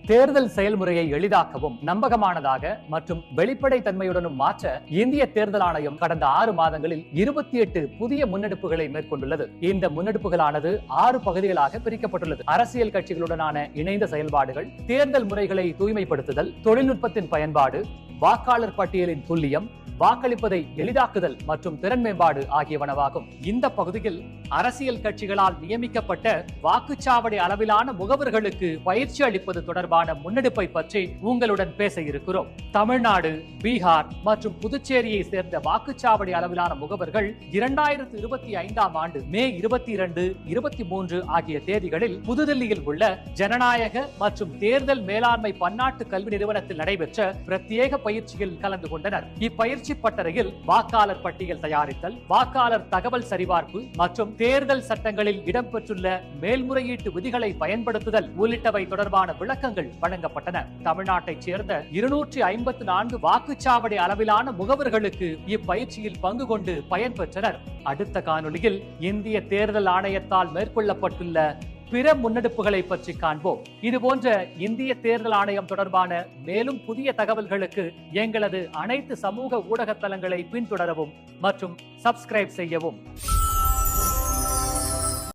தேர்தல் செயல்முறையை எளிதாக்கவும் நம்பகமானதாக மற்றும் வெளிப்படை தன்மையுடனும் மாற்ற இந்திய தேர்தல் ஆணையம் கடந்த 6 மாதங்களில் 28 புதிய முன்னெடுப்புகளை மேற்கொண்டுள்ளது. இந்த முன்னெடுப்புகளானது 6 பகுதிகளாக பிரிக்கப்பட்டுள்ளது. அரசியல் கட்சிகளுடனான இணைந்த செயல்பாடுகள், தேர்தல் முறைகளை தூய்மைப்படுத்துதல், தொழில்நுட்பத்தின் பயன்பாடு, வாக்காளர் பட்டியலின் துல்லியம், வாக்களிப்பதை எளிதாக்குதல் மற்றும் திறன் மேம்பாடு ஆகியவனவாகும். இந்த பகுதியில் அரசியல் கட்சிகளால் நியமிக்கப்பட்ட வாக்குச்சாவடி அளவிலான முகவர்களுக்கு பயிற்சி அளிப்பது தொடர்பான முன்னெடுப்பை பற்றி உங்களுடன் பேச இருக்கிறோம். தமிழ்நாடு, பீகார் மற்றும் புதுச்சேரியை சேர்ந்த வாக்குச்சாவடி அளவிலான முகவர்கள் 2025ஆம் ஆண்டு மே 22, 23 ஆகிய தேதிகளில் புதுதில்லியில் உள்ள ஜனநாயக மற்றும் தேர்தல் மேலாண்மை பன்னாட்டு கல்வி நிறுவனத்தில் நடைபெற்ற பிரத்யேக பயிற்சியில் கலந்து கொண்டனர். இப்பயிற்சி பட்டறையில் வாக்காளர் பட்டியல் தயாரித்தல், வாக்காளர் தகவல் சரிபார்ப்பு மற்றும் தேர்தல் சட்டங்களில் இடம்பெற்றுள்ள மேல்முறையீட்டு விதிகளை பயன்படுத்துதல் உள்ளிட்டவை தொடர்பான விளக்கங்கள் வழங்கப்பட்டன. தமிழ்நாட்டைச் சேர்ந்த 254 வாக்குச்சாவடி அளவிலான முகவர்களுக்கு இப்பயிற்சியில் பங்கு கொண்டு பயன்பெற்றனர். அடுத்த காணொலியில் இந்திய தேர்தல் ஆணையத்தால் மேற்கொள்ளப்பட்டுள்ள பிற முன்னெடுப்புகளை பற்றி காண்போம். இதுபோன்ற இந்திய தேர்தல் ஆணையம் தொடர்பான மேலும் புதிய தகவல்களுக்கு எங்களது அனைத்து சமூக ஊடக தளங்களை பின்தொடரவும் மற்றும் சப்ஸ்கிரைப் செய்யவும்.